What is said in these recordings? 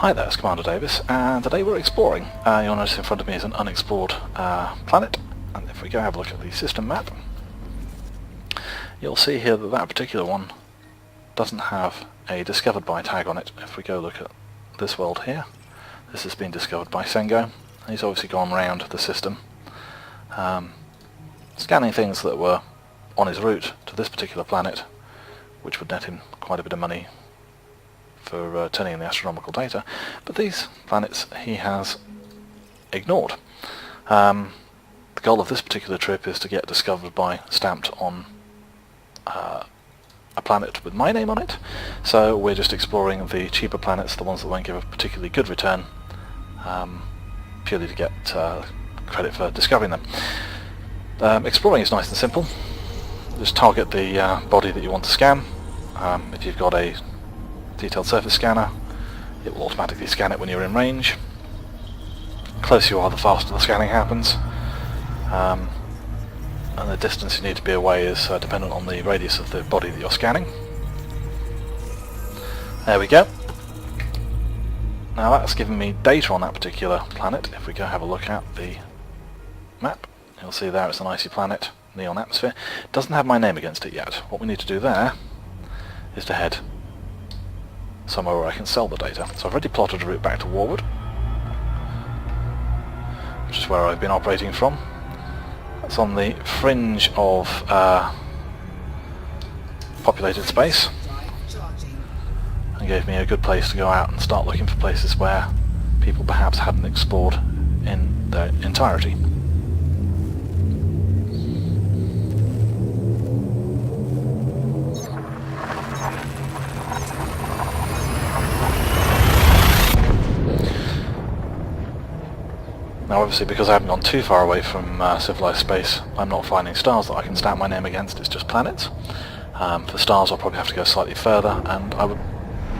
Hi there, it's Commander Davis, and today we're exploring. You'll notice in front of me is an unexplored planet, and if we go have a look at the system map, you'll see here that that particular one doesn't have a discovered by tag on it. If we go look at this world here, this has been discovered by Sengo, and he's obviously gone round the system, scanning things that were on his route to this particular planet, which would net him quite a bit of money for turning in the astronomical data, but these planets he has ignored. The goal of this particular trip is to get discovered by stamped on a planet with my name on it, so we're just exploring the cheaper planets, the ones that won't give a particularly good return, purely to get credit for discovering them. Exploring is nice and simple. Just target the body that you want to scan. If you've got a detailed surface scanner, it will automatically scan it when you're in range. The closer you are, the faster the scanning happens, and the distance you need to be away is dependent on the radius of the body that you're scanning. There we go. Now that's given me data on that particular planet. If we go have a look at the map, you'll see there it's an icy planet, neon atmosphere. It doesn't have my name against it yet. What we need to do there is to head somewhere where I can sell the data. So I've already plotted a route back to Warwood, which is where I've been operating from. That's on the fringe of populated space, and gave me a good place to go out and start looking for places where people perhaps hadn't explored in their entirety. Now obviously, because I haven't gone too far away from civilized space, I'm not finding stars that I can stamp my name against, it's just planets. For stars I'll probably have to go slightly further, and I would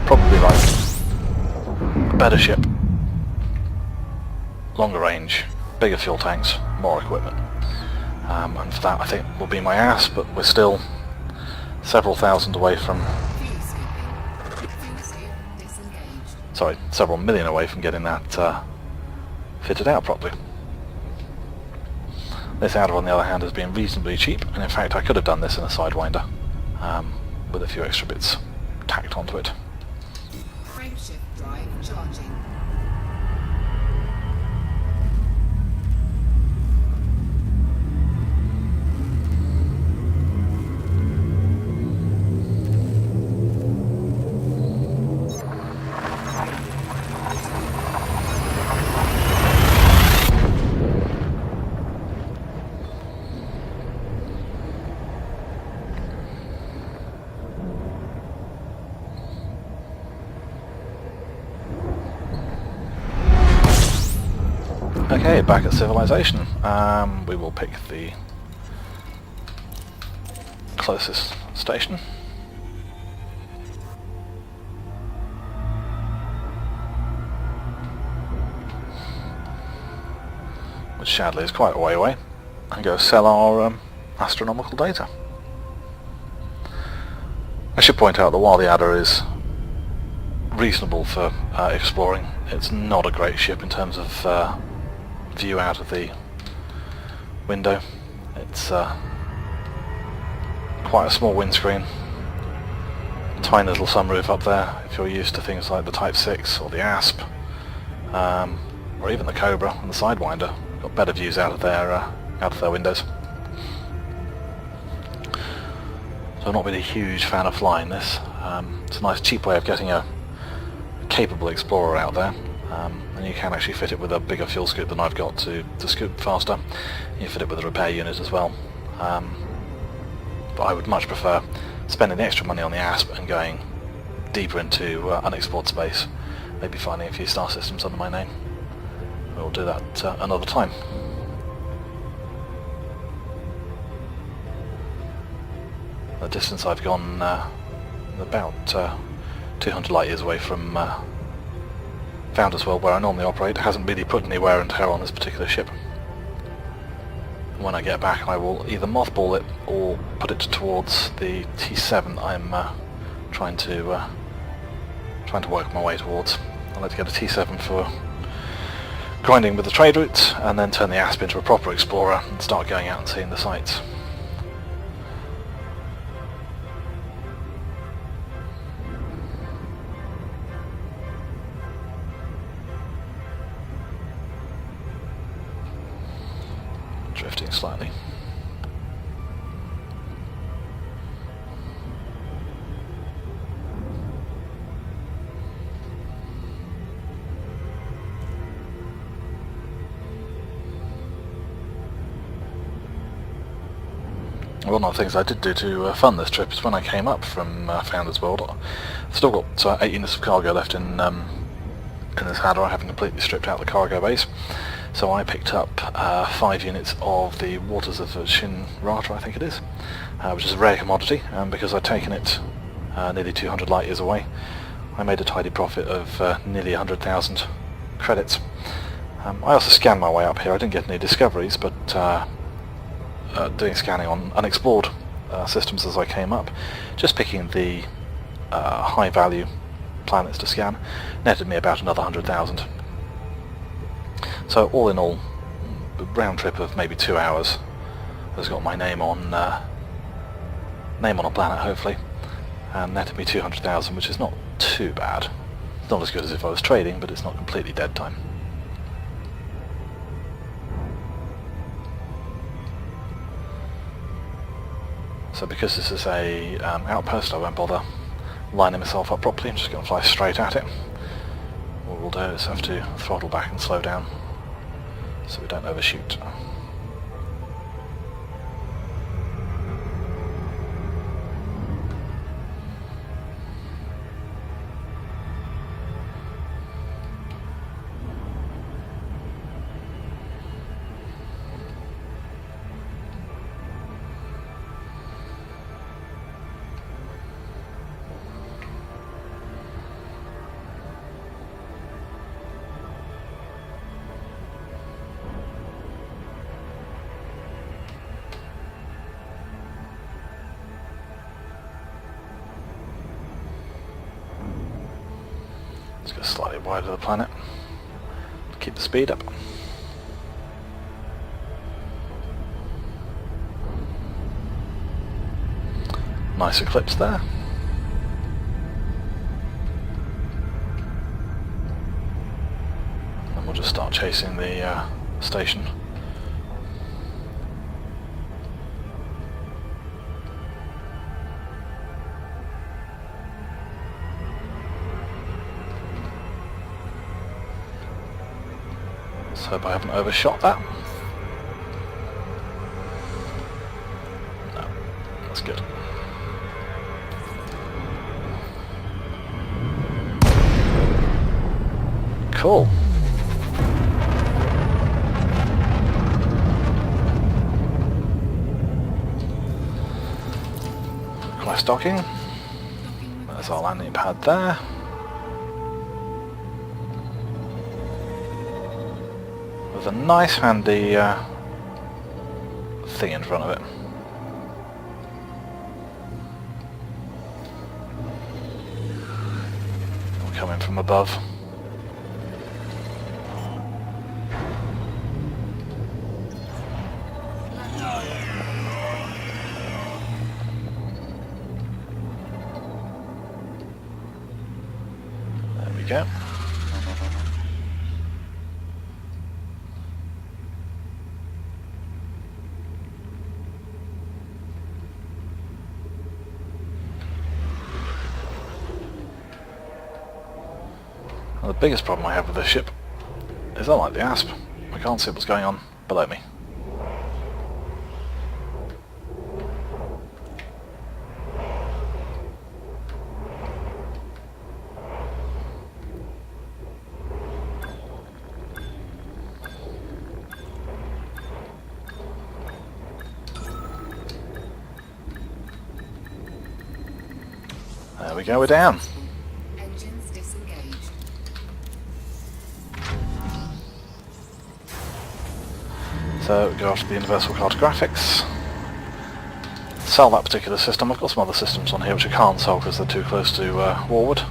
probably like a better ship, longer range, bigger fuel tanks, more equipment. And for that I think will be my ass, but we're still several thousand away from... Sorry, several million away from getting that fitted out properly. This outer, on the other hand, has been reasonably cheap, and in fact I could have done this in a Sidewinder with a few extra bits tacked onto it. Frameshift drive charging. Okay, back at civilization. We will pick the closest station. Which sadly is quite a way away, and go sell our astronomical data. I should point out that while the Adder is reasonable for exploring, it's not a great ship in terms of view out of the window. It's quite a small windscreen, tiny little sunroof up there. If you're used to things like the Type 6 or the Asp, or even the Cobra and the Sidewinder, got better views out of their windows. So I've not been a huge fan of flying this. It's a nice cheap way of getting a capable explorer out there. And you can actually fit it with a bigger fuel scoop than I've got to scoop faster. You fit it with a repair unit as well. But I would much prefer spending the extra money on the Asp and going deeper into unexplored space, maybe finding a few star systems under my name. We'll do that another time. The distance I've gone about 200 light years away from Founders World, where I normally operate, hasn't really put any wear and tear on this particular ship. When I get back, I will either mothball it or put it towards the T7 I'm trying to work my way towards. I like to get a T7 for grinding with the trade routes, and then turn the ASP into a proper explorer and start going out and seeing the sights. Drifting slightly. One of the things I did do to fund this trip is when I came up from Founders World, I've still got 8 units of cargo left in this handle. I haven't completely stripped out the cargo base, so I picked up 5 units of the Waters of Shinrata, I think it is, which is a rare commodity, and because I'd taken it nearly 200 light years away, I made a tidy profit of nearly 100,000 credits. I also scanned my way up here. I didn't get any discoveries, but doing scanning on unexplored systems as I came up, just picking the high value planets to scan, netted me about another 100,000. So all in all, a round trip of maybe 2 hours has got my name on a planet, hopefully, and netted me 200,000, which is not too bad. It's not as good as if I was trading, but it's not completely dead time. So because this is a outpost, I won't bother lining myself up properly. I'm just going to fly straight at it. What we'll do is have to throttle back and slow down so we don't overshoot. Let's go slightly wide of the planet to keep the speed up. Nice eclipse there. And we'll just start chasing the station. Let's hope I haven't overshot that. No, that's good. Cool. Nice docking. There's our landing pad there. With a nice handy thing in front of it. We're coming from above. There we go. The biggest problem I have with this ship is, unlike the ASP, I can't see what's going on below me. There we go, we're down. Engines disengaged. So go after the universal cartographics. Sell that particular system. I've got some other systems on here which I can't sell because they're too close to Warwood.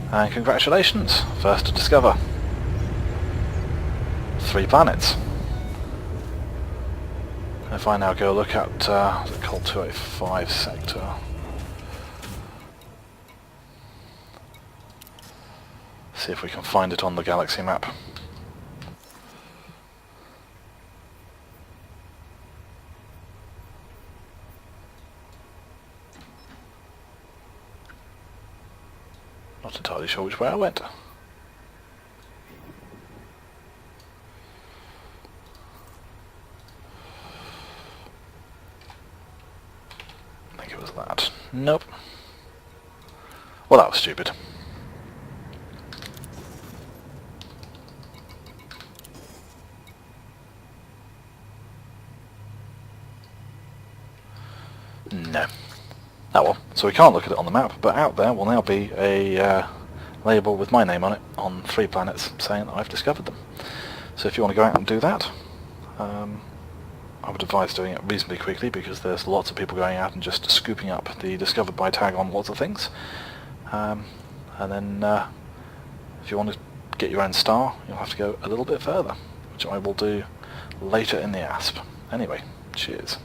And congratulations, first to discover 3 planets. If I now go look at the Col 285 sector, see if we can find it on the galaxy map. Not entirely sure which way I went. I think it was that. Nope. Well, that was stupid. No. Oh well, so we can't look at it on the map, but out there will now be a label with my name on it on 3 planets saying that I've discovered them. So if you want to go out and do that, I would advise doing it reasonably quickly because there's lots of people going out and just scooping up the discovered by tag on lots of things. And then if you want to get your own star, you'll have to go a little bit further, which I will do later in the ASP. Anyway, cheers.